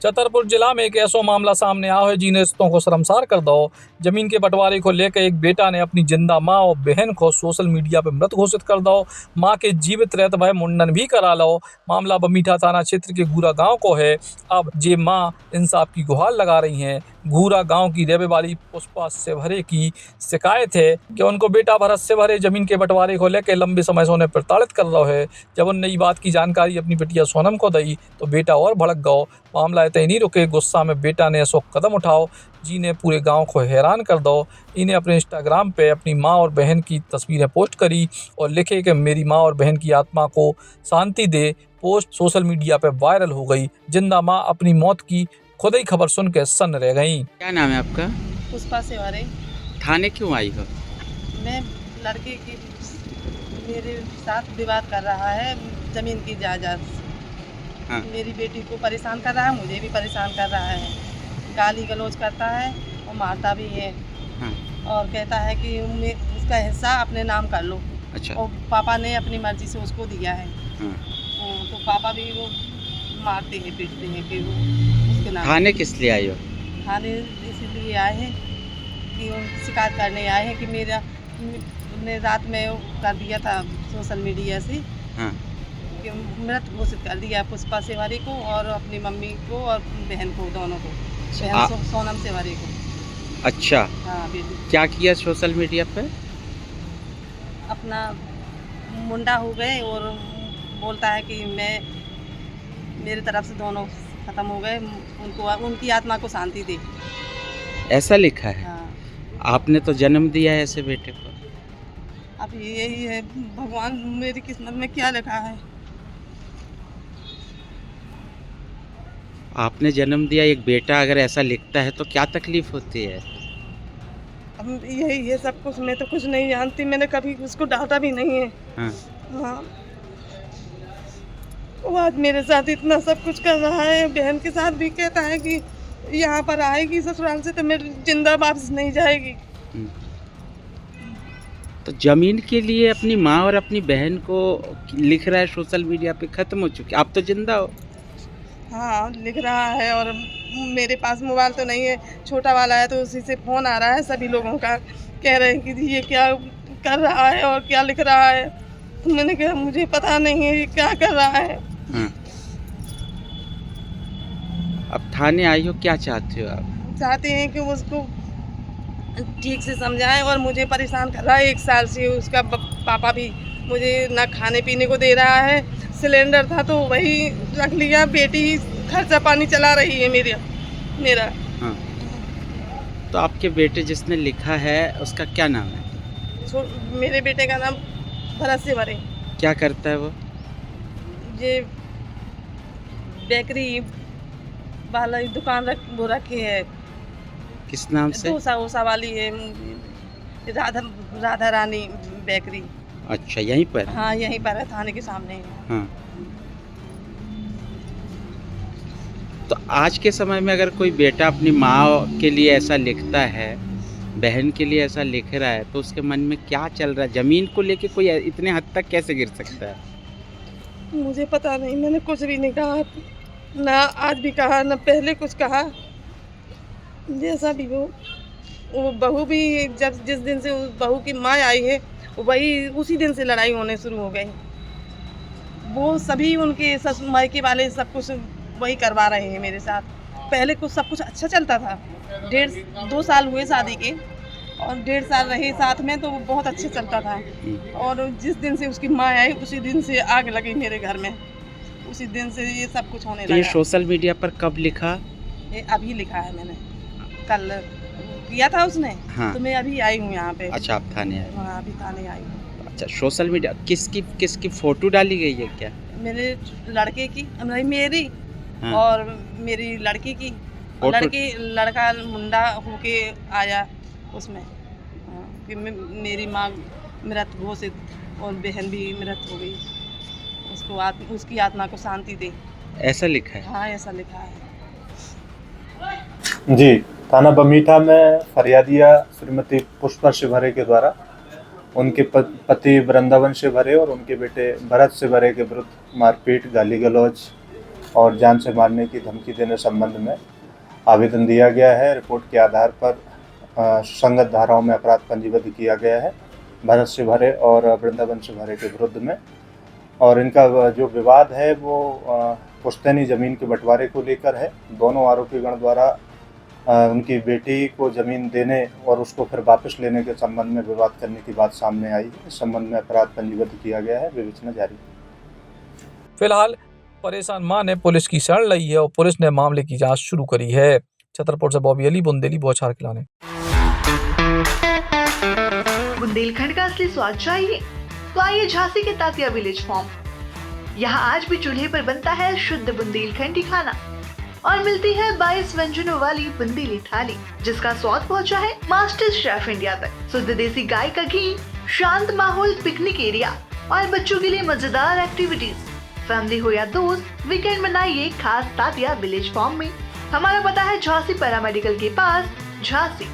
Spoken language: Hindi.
छतरपुर जिला में एक ऐसा मामला सामने आया है जिन रिश्तों को शर्मसार कर दो। जमीन के बंटवारे को लेकर एक बेटा ने अपनी जिंदा मां और बहन को सोशल मीडिया पर मृत घोषित कर दो। मां के जीवित रहते भय मुंडन भी करा लो। मामला बमीठा थाना क्षेत्र के घूरा गांव को है। अब जे मां इंसाफ की गुहार लगा रही हैं। घूरा गांव की रहने वाली पुष्पा सेवहरे की शिकायत है कि उनको बेटा भरत सेवहरे जमीन के बंटवारे को लेकर लंबे समय से उन्हें प्रताड़ित कर रहा है। जब उनने ये बात की जानकारी अपनी बिटिया सोनम को दी तो बेटा और भड़क गयो। मामला इतने नहीं रुके, गुस्सा में बेटा ने ऐसा कदम उठाओ जिन्हें पूरे गांव को हैरान कर दो। इन्हें अपने इंस्टाग्राम पे अपनी मां और बहन की तस्वीरें पोस्ट करी और लिखे कि मेरी मां और बहन की आत्मा को शांति दे। पोस्ट सोशल मीडिया पे वायरल हो गई। जिंदा मां अपनी मौत की खुद ही खबर सुन के सन्न रह गई। क्या नाम है आपका? पुष्पा सेवहरे। थाने क्यों आई हो? मैं लड़के की मेरे साथ विवाद कर रहा है जमीन की जायदाद। हाँ। मेरी बेटी को परेशान कर रहा है, मुझे भी परेशान कर रहा है। गाली गलौज करता है और मारता भी है। हाँ। और कहता है कि उसका हिस्सा अपने नाम कर लो। अच्छा। और पापा ने अपनी मर्जी से उसको दिया है। हाँ। तो पापा भी वो मारते हैं, पीटते हैं कि वो उसके नाम। थाने किस लिए आई हो? थाने इसलिए आए हैं कि शिकायत करने आए हैं कि ने रात में कर दिया था सोशल मीडिया से। हाँ। कि मृत घोषित कर दिया पुष्पा सेवहरे को और अपनी मम्मी को और बहन को, दोनों को। बहन सोनम सेवहरे को। अच्छा। हाँ बेटी। क्या किया सोशल मीडिया पे? अपना मुंडा हो गए और बोलता है कि मेरी तरफ से दोनों खत्म हो गए, उनको उनकी आत्मा को शांति दे। ऐसा लिखा है? हाँ। आपने तो जन्म दिया है ऐसे बेटे को। अब यही है, भगवान मेरी किस्मत में क्या लिखा है। आपने जन्म दिया, एक बेटा अगर ऐसा लिखता है तो क्या तकलीफ होती है? अब यही है सब कुछ। मैं तो कुछ नहीं जानती, मैंने कभी उसको डांटा भी नहीं है। हाँ। हाँ। वो आज मेरे साथ इतना सब कुछ कर रहा है। बहन के साथ भी कहता है कि यहाँ पर आएगी ससुराल से तो मेरी जिंदा वापस नहीं जाएगी। तो जमीन के लिए अपनी माँ और अपनी बहन को लिख रहा है सोशल मीडिया पे, खत्म हो चुकी। आप तो जिंदा हो। हाँ लिख रहा है और मेरे पास मोबाइल तो नहीं है, छोटा वाला है, तो उसी से फ़ोन आ रहा है सभी लोगों का। कह रहे हैं कि ये क्या कर रहा है और क्या लिख रहा है। तो मैंने कहा मुझे पता नहीं है ये क्या कर रहा है। हाँ। अब थाने आई हो, क्या चाहते हो आप? चाहते हैं कि उसको ठीक से समझाएं और मुझे परेशान कर रहा है 1 साल से। उसका पापा भी मुझे ना खाने पीने को दे रहा है। सिलेंडर था तो वही रख लिया। बेटी खर्चा पानी चला रही है मेरा। हाँ। तो आपके बेटे जिसने लिखा है उसका क्या नाम है? मेरे बेटे का नाम भरत सेवहरे। क्या करता है वो? ये बेकरी वाला दुकान वो रखी है। किस नाम से? डोसा वाली है, राधा रानी बेकरी। अच्छा, यहीं पर? हाँ यहीं पर है, थाने के सामने है। हाँ। तो आज के समय में अगर कोई बेटा अपनी माँ के लिए ऐसा लिखता है, बहन के लिए ऐसा लिख रहा है, तो उसके मन में क्या चल रहा है? जमीन को लेके कोई इतने हद तक कैसे गिर सकता है? मुझे पता नहीं, मैंने कुछ भी नहीं कहा, ना आज भी कहा, ना पहले कुछ कहा। जैसा भी हो, वो बहू भी जिस दिन से उस बहू की माँ आई है वही उसी दिन से लड़ाई होने शुरू हो गई। वो सभी उनके मायके वाले सब कुछ वही करवा रहे हैं मेरे साथ। पहले कुछ सब कुछ अच्छा चलता था। 1.5-2 साल हुए शादी के और 1.5 साल रहे साथ में तो बहुत अच्छे चलता था। और जिस दिन से उसकी माँ आई उसी दिन से आग लगी मेरे घर में। उसी दिन से ये सब कुछ होने लगा। ये सोशल मीडिया पर कब लिखा? ये अभी लिखा है मैंने, कल किया था उसने। हाँ। तो मैं अभी आई हूँ यहाँ पे। अच्छा, आप थाने आए? हाँ अभी थाने आई हूँ। अच्छा, सोशल मीडिया किसकी फोटो डाली गई है क्या? मेरे लड़के की, मेरी। हाँ। और मेरी लड़की की। लड़का मुंडा होके आया उसमें। हाँ, कि मेरी माँ मृत घोषित और बहन भी मृत हो गई, उसकी आत्मा को शांति दे। ऐसा लिखा है? हाँ ऐसा लिखा है। जी, थाना बमीठा में फरियादिया श्रीमती पुष्पा सेवहरे के द्वारा उनके पति वृंदावन सेवहरे और उनके बेटे भरत सेवहरे के विरुद्ध मारपीट, गाली गलौज और जान से मारने की धमकी देने संबंध में आवेदन दिया गया है। रिपोर्ट के आधार पर संगत धाराओं में अपराध पंजीबद्ध किया गया है भरत शिवहरे और वृंदावन शिवहरे के विरुद्ध में। और इनका जो विवाद है वो पुश्तैनी ज़मीन के बंटवारे को लेकर है। दोनों आरोपीगण द्वारा उनकी बेटी को ज़मीन देने और उसको फिर वापस लेने के संबंध में विवाद करने की बात सामने आई है। इस संबंध में अपराध पंजीबद्ध किया गया है, विवेचना जारी है। फिलहाल परेशान मां ने पुलिस की शरण ली है और पुलिस ने मामले की जांच शुरू करी है। छतरपुर से बॉबी अली, बुंदेली, बौछार खिलाने। बुंदेलखंड का असली स्वाद चाहिए तो आइए झांसी के तातिया विलेज फार्म। यहाँ आज भी चूल्हे पर बनता है शुद्ध बुंदेलखंडी खाना और मिलती है 22 व्यंजनों वाली बुंदेली थाली, जिसका स्वाद पहुँचा है मास्टर शेफ इंडिया तक। शुद्ध देसी गाय का घी, शांत माहौल, पिकनिक एरिया और बच्चों के लिए मजेदार एक्टिविटीज। फैमिली हो या दोस्त, वीकेंड मनाइए खास तातिया विलेज फार्म में। हमारा पता है झांसी पैरामेडिकल के पास, झांसी।